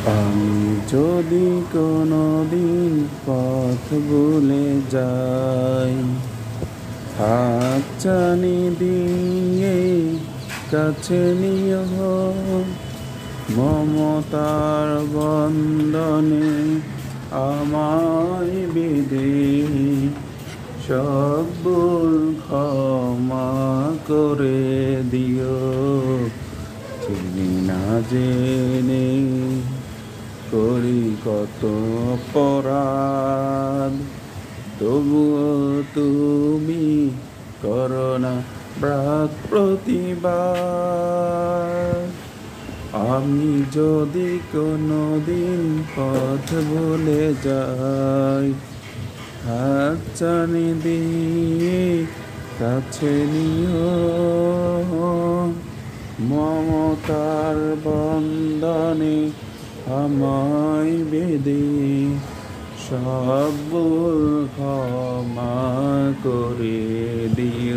আমি যদি কোনোদিন পথ ভুলে যাই, হাতছানি দিয়ে কাছে নিও, মমতার বন্ধনে আমায় বেঁধে সব ভুল ক্ষমা করে দিও। চিনি না জেনে করি কত অপরাধ, তবুও তুমি করো না প্রাক প্রতিবাদ। আমি যদি কোনোদিন পথ ভুলে যাই, হাতছানি দিয়ে কাছে নিও, মমতার বন্ধনে আমায় বেঁধে সব ভুল ক্ষমা করে দিও।